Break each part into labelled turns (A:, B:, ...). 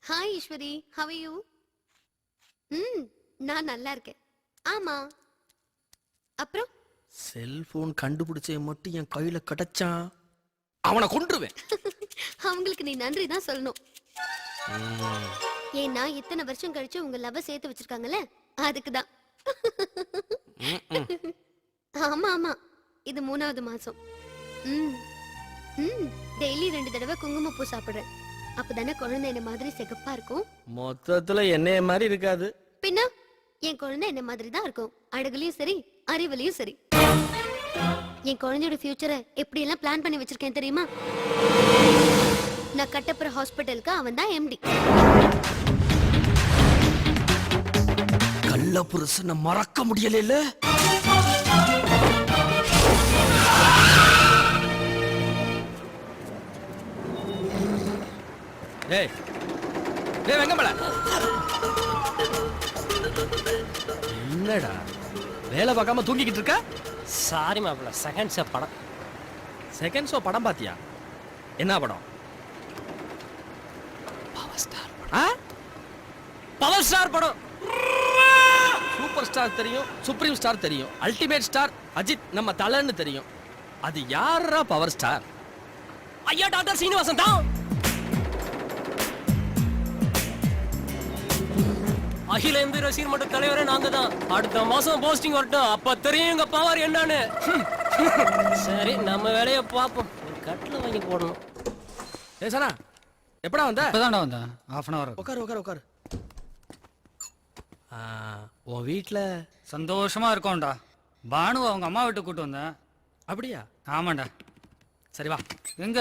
A: Hi Eswari, how are you? நான் நல்லா இருக்கேன். ஆமா, அப்புறம்
B: செல்போன் கண்டுபிடிச்சே மட்டும் என் கையில கிடைச்சான், அவனை கொன்றுவேன்.
A: அவங்களுக்கு நீ நன்றி தான் சொல்லணும். ஏன்னா இத்தனை வருஷம் கழிச்சு உங்க லவ் சேர்த்து வச்சிருக்காங்கல்ல, அதுக்குதான். ஆமா ஆமா, இது 3வது மாசம். டெய்லி 2 தடவை குங்குமப்பூ சாப்பிடுறேன். அப்பதானே குழந்தை என்ன மாதிரி சிகப்பா இருக்கும்.
B: மொத்தத்துல என்னைய மாதிரி இருக்காது.
A: பின்ன என் குழந்தை என்ன மாதிரி தான் இருக்கும், அழகுலயும் சரி அறிவுலயும் சரி. என் குழந்தையோட ஃபியூச்சரை எப்படி எல்லாம் பிளான் பண்ணி வச்சிருக்கேன் தெரியுமா? நான் கட்டப்புற ஹாஸ்பிட்டலுக்கு அவன் தான் எம்டி.
B: கள்ள புருஷனை மறக்க முடியல. டேய் டேய் வெங்கமல, என்னடா வேலை பார்க்காம தூங்கிக்கிட்டு இருக்க?
C: சாரி மாப்பிள்ள, செகண்ட் ஷோ படம்.
B: செகண்ட் ஷோ படம் பாத்தியா? என்ன படம்?
C: Power star.
B: பவர் ஸ்டார் படம். சூப்பர் ஸ்டார் தெரியும், சுப்ரீம் ஸ்டார் தெரியும், அல்டிமேட் ஸ்டார் அஜித் நம்ம தலைன்னு தெரியும். அது யாரா பவர் ஸ்டார்?
C: ஐயா டாக்டர் சீனிவாசன் தான். அகில இந்திய ரசிகர் மன்ற தலைவரே நாங்க தான். அடுத்த மாசம் போஸ்டிங் வரட்டும், அப்ப தெரியும் எங்க பவர் என்னன்னு. சரி, நம்ம வேலையை பார்ப்போம். கட்டில வாங்கி போடணும்.
B: ஏசனா எப்படா வந்த?
D: இப்பதான்டா வந்தேன், half an hour.
B: உட்காரு. உன் வீட்டில்
D: சந்தோஷமா இருக்கோம்டா. பானு அவங்க அம்மா வீட்டுக்கு கூட்டு வந்தேன்.
B: அப்படியா?
D: ஆமாண்டா.
B: சரி வா,
D: எங்க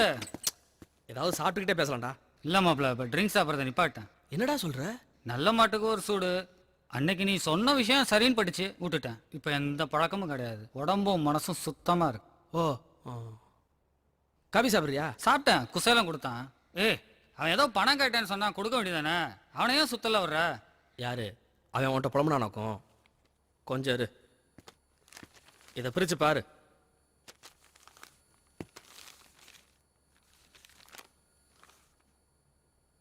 B: ஏதாவது சாப்பிட்டுக்கிட்டே பேசலாம்டா.
D: இல்ல மாப்பிள்ள, இப்ப ட்ரிங்க்ஸ் சாப்பிட்றத நிப்பாட்டேன்.
B: என்னடா சொல்ற?
D: நல்ல மாட்டுக்கு ஒரு சூடு. அன்னைக்கு நீ சொன்ன விஷயம் சரின்னு படிச்சு விட்டுட்டேன். இப்ப எந்த பழக்கமும் கிடையாது. உடம்பும் மனசும் சுத்தமா இருக்கு.
B: ஓ, காபி சாப்பிட்றியா?
D: சாப்பிட்டேன், குசேலம் கொடுத்தான். அவன் ஏதோ பணம் கேட்டேன்னு சொன்னா கொடுக்க வேண்டியதானே. அவனையும் சுத்தல வர்ற.
B: யாரு அவன்? உன்ட்ட புலம்புனானாக்கும். கொஞ்சம் இரு, இதை பிரிச்சு பாரு.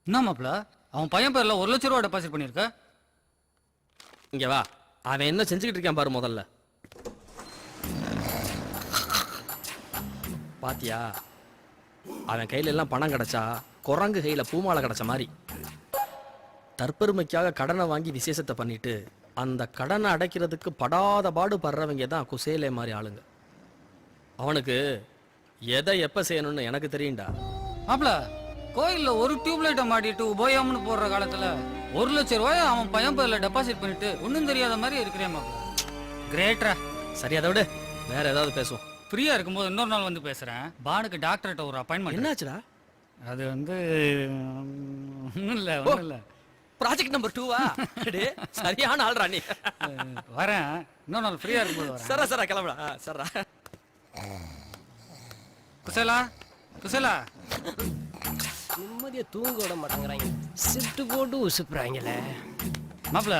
D: என்ன மாப்பிள்ள, அவன் பையன் பேர்ல 1 லட்சம் ரூபா டெபாசிட் பண்ணிருக்க.
B: இங்க வா, அவன் என்ன செஞ்சுக்கிட்டு இருக்கான் பாரு முதல்ல. பாத்தியா, அவன் கையில எல்லாம் பணம் கிடைச்சா குரங்கு கையில பூமாலை கிடைச்ச மாதிரி. தற்பெருமைக்காக கடனை வாங்கி விசேஷத்தை பண்ணிட்டு அந்த கடனை அடைக்கிறதுக்கு படாத பாடு படுறவங்க தான் குசேலே மாதிரி ஆளுங்க. அவனுக்கு எதை எப்ப செய்யணும்னு எனக்கு தெரியும்டா.
D: மாப்பிள்ள, கோயில்ல ஒரு டியூப்லைட்டை மாட்டிட்டு உபயோகம்னு போடுற காலத்துல 1 லட்சம் ரூபாய் அவன் பையன் பேர்ல டெபாசிட் பண்ணிட்டு ஒன்னும் தெரியாத மாதிரி இருக்கிறேன் மாப்பிள்ள. கிரேட்ரா.
B: சரி, அதை விட வேற ஏதாவது பேசுவோம்.
D: ஃப்ரீயா இருக்கும்போது இன்னொரு நாள் வந்து பேசுறேன். பானுக்கு டாக்டர்கிட்ட ஒரு அப்பாயின்மெண்ட்.
B: என்னாச்சுடா?
D: அது வந்து ஒன்றும் இல்லை.
B: ப்ராஜெக்ட் நம்பர் 2வா? சரியான ஆள்ரா நீ.
D: வரேன், இன்னொரு நாள் ஃப்ரீயா இருக்கும்போது வரேன்.
B: சரா கிளம்புடா. சரா
D: குசேலா
C: நிம்மதியை தூங்க விட மாட்டேங்கிறாங்க. சிட்டு போட்டு உசுப்புறாங்களே.
D: மாப்பிள்ள,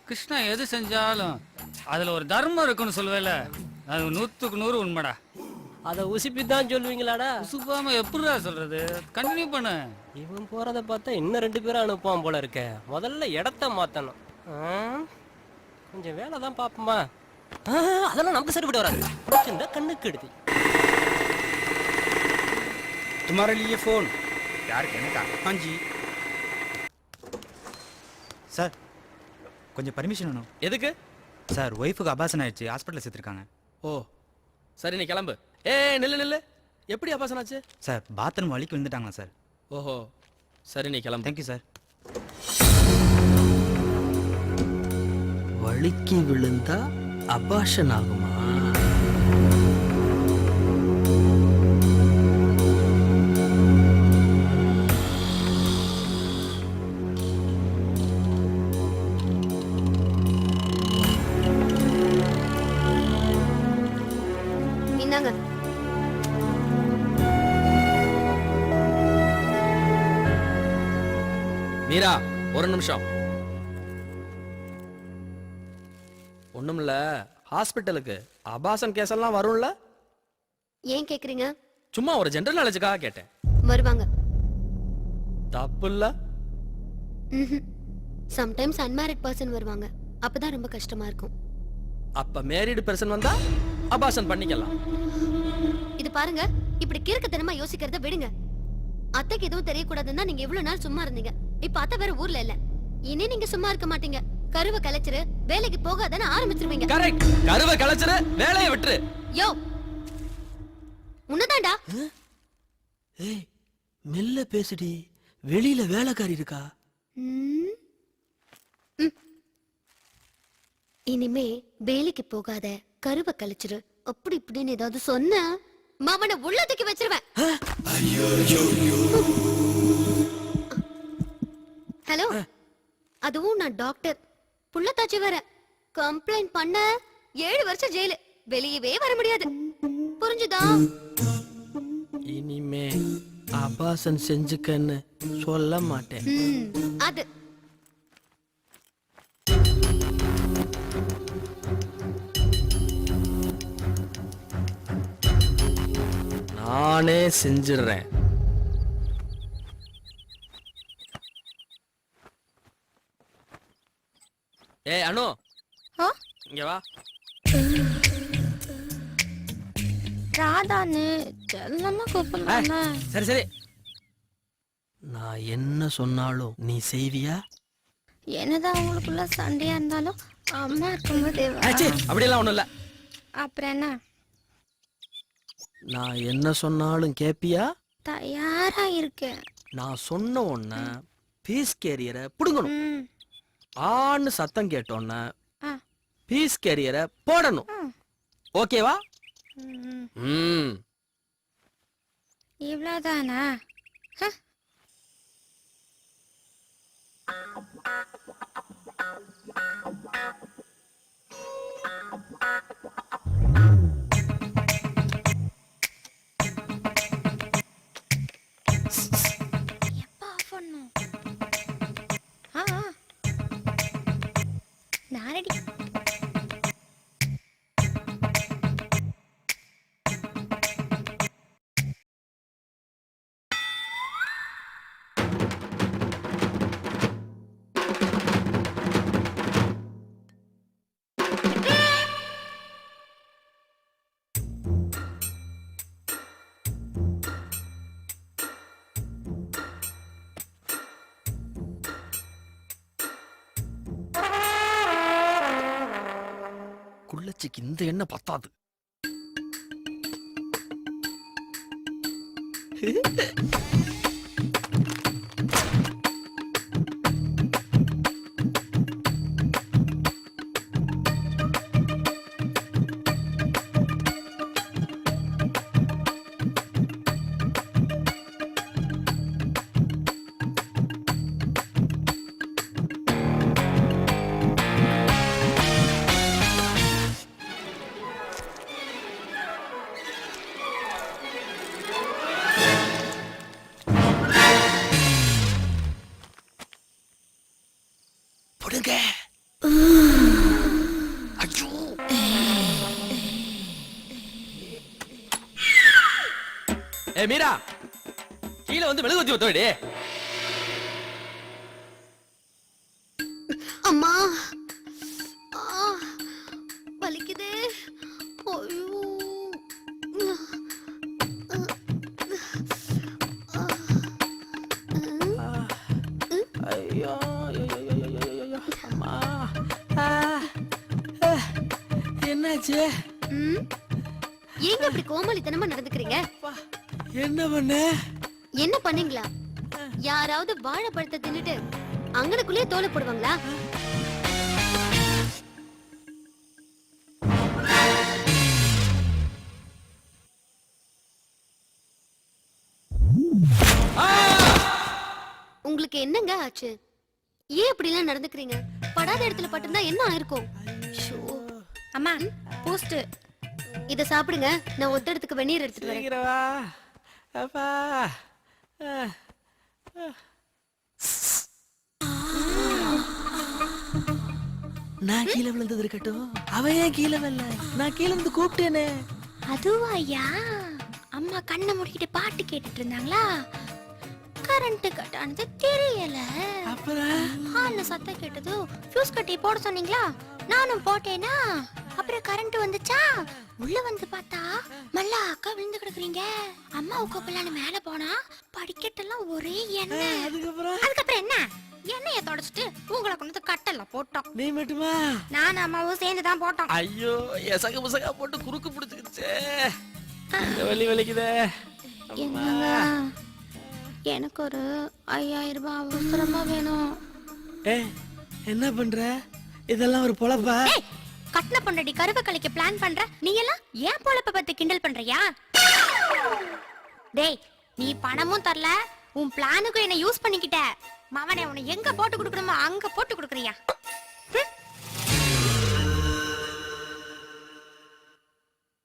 D: கிருஷ்ணா எது செஞ்சாலும் அதுல ஒரு தர்மம் இருக்குன்னு சொல்லுவேல, அது 100க்கு 100 உண்மைடா.
C: அதை உசுப்பி தான் சொல்லுவீங்களாடா?
D: உசுப்பாம எப்படிடா சொல்றது? கண்டினியூ பண்ணு.
C: இவன் போறதை பார்த்தா இன்னும் 2 பேரும் அனுப்புவான் போல இருக்க. முதல்ல இடத்த மாத்தணும். கொஞ்சம் வேலை தான் பார்ப்போமா? அதெல்லாம் நமக்கு சரிப்பட்டு வராது. இந்த கண்ணுக்கு எடுத்து
E: तुम्हारे लिए फोन।
F: यार कहने का।
E: हाँ जी
F: சார், கொஞ்சம் பர்மிஷன் வேணும்.
B: எதுக்கு?
F: சார், ஒய்ஃபுக்கு அபாசன் ஆயிடுச்சு, ஹாஸ்பிட்டலில் சேர்த்துருக்காங்க.
B: ஓ சரி, நீ கிளம்பு. நில்லு. எப்படி அபாசன் ஆச்சு?
F: சார், பாத்ரூம் வலிக்கு விழுந்துட்டாங்களா சார்.
B: ஓஹோ, சரி நீ கிளம்பு.
F: Thank you sir.
B: வலிக்கு விழுந்தா அபாஷன் ஆகுமா?
A: இந்தாங்க.
B: மீரா, ஒரு நிமிஷம். ஒண்ணுமில்ல, ஹாஸ்பிட்டலுக்கு அபாசன் கேஸ் எல்லாம் வரும்ல?
A: ஏன் கேக்குறீங்க?
B: சும்மா ஒரு ஜெனரல் நாலேஜுக்காக கேட்டேன்.
A: வருவாங்க.
B: தப்பு இல்ல?
A: சம்டைம்ஸ் அன்மேரிட் பர்சன் வருவாங்க, அப்பதான் ரொம்ப கஷ்டமா இருக்கும்.
B: அப்ப மேரிடு பர்சன் வந்தா அபார்ஷன் பண்ணிக்கலாம்.
A: இது பாருங்க, இப்படி கிறுக்குத்தனமா யோசிக்கிறத விடுங்க. அத்தைக்கு எதுவும் தெரியக்கூடாதுன்னா நீங்க இவ்வளவு நாள் சும்மா இருந்தீங்க. இப்ப அத்தை வேற ஊர்ல இல்ல, இனி நீங்க சும்மா இருக்க மாட்டீங்க. கருவை கலைச்சிரு, வேலைக்கு போகாதானே ஆரம்பிச்சிருவீங்க.
B: கரெக்ட். கருவை கலைச்சிரு, வேலையை விட்டுரு.
A: யோ உன்னதாண்டா.
B: ஏய் மெல்ல பேசுடி, வெளியில வேலைக்காரி இருக்கா.
A: ம். ம். இனிமே வேலைக்கு போகாத, கருவை கழிச்சிரு, அப்படி இப்படின்னு ஏதாவது சொன்ன மாவனை உள்ளதுக்கு வச்சிருவேன். ஹலோ, அதுவும் நான் டாக்டர், புள்ளத்தாச்சி வர. கம்ப்ளைண்ட் பண்ண 7 வருஷம் ஜெயிலு, வெளியவே வர முடியாது. புரிஞ்சுதா?
B: இனிமே அபார்ஷன் செஞ்சுக்கன்னு சொல்ல மாட்டேன்.
A: அது
B: நானே செஞ்சிடுறேன். ஏய் அனு, இங்க வா.
G: ராதான்னு செல்லமா கூப்பிடலாமா?
B: சரி சரி, நான் என்ன சொன்னாலும் நீ செய்வியா?
G: என்னதான் அவங்களுக்குள்ள சண்டையா இருந்தாலும் அம்மா இருக்கும்போது
B: அப்படியெல்லாம் ஒண்ணும் இல்ல.
G: அப்புறம் என்ன?
B: நான் என்ன சொன்னாலும் கேப்பியா?
G: தயாரா இருக்கேன்.
B: நான் சொன்ன உடனே பீஸ் கேரியரை புடுங்கணும்.
G: ம்,
B: ஆன்னு சத்தம் கேட்டோன்னே
G: ஆ.
B: பீஸ் கேரியரை போடணும். ஓகேவா?
G: ம்.
B: ம்.
G: இவ்வளவுதானா? ஹ. எப்ப ஆஃப் பண்ணும்? ஆ, ஆ. நான் ரெடி.
B: குள்ளச்சிக்கு இந்த எண்ணெய் பத்தாது. புடுங்க. ஐயோ. ஏ மீரா, கீழே வந்து மெழுகுவத்தி ஒத்தோடி.
A: அம்மா, ஆ, வலிக்குதே. ஐயோ.
B: ஐயோ அம்மா. என்னாச்சு?
A: ம்? ஏங்க இப்படி கோமாளித்தனமா நடந்துக்கிறீங்க?
B: என்ன பண்ண?
A: என்ன பண்ணீங்களா? யாராவது வாழைப்பழத்தை தின்னுட்டு அங்கனக்குள்ளே தோலை போடுவாங்களா? உங்களுக்கு என்னங்க ஆச்சு? ஏன் இப்படி எல்லாம் நடந்துக்கிறீங்க? படாத இடத்துல பட்டிருந்தா என்ன ஆயிருக்கும்? ஷோ.
G: அம்மா, போஸ்ட்.
A: இத சாப்பிடுங்க, நான் ஒத்த இடத்துக்கு வெந்நீர் எடுத்துட்டு வரேன்.
B: சீக்கிரம் வா. அப்பா. நான் கீழே விழுந்தது இருக்கட்டும், அவ ஏன் கீழே வரல? நான் கீழே இருந்து கூப்பிட்டேனே.
G: அதுவா ஐயா? அம்மா கண்ணை மூடிக்கிட்டு பாட்டு கேட்டுட்டு இருந்தாங்களா? கரண்ட் கட் ஆனது தெரியல. ஹால்ல சத்தம் கேட்டது. ஃபியூஸ் கட்டி போட சொன்னீங்களா, நானும் போட்டேனா. அப்புறம் கரண்ட் வந்துச்சா, உள்ள வந்து பார்த்தா மல்லா அக்கா விழுந்து கிடக்குறீங்க. அம்மா உட்காப்பலான்னு மேல போனா படிக்கட்டெல்லாம் ஒரே எண்ணெய். அதுக்கப்புறம் என்ன, எண்ணெயை தொடச்சிட்டு உங்களை கொண்டு கட்டல போட்டோம்.
B: நீ மட்டுமா?
G: நானும் அம்மாவும் சேர்ந்து தான் போட்டோம்.
B: ஐயோ எசக முசகா போட்டு குறுக்கு பிடிச்சிக்கிச்சே. வலி வலிக்குதே.
G: என்னங்க, எனக்கு ஒரு 5000 ரூபாய் அவசரமா வேணும்.
B: என்ன பண்ற? இதெல்லாம் ஒரு பொழப்பா?
G: கட்டின பொண்டாட்டி கருவ கலைக்க பிளான் பண்ற, நீ எல்லாம் ஏன் பொழப்ப பத்தி கிண்டல் பண்றியா? டேய், நீ பணமும் தரல, உன் பிளானுக்கு என்ன யூஸ் பண்ணிக்கிட்ட. மவனே, உன்னை எங்க போட்டு கொடுக்கணுமோ அங்க போட்டு கொடுக்குறியா?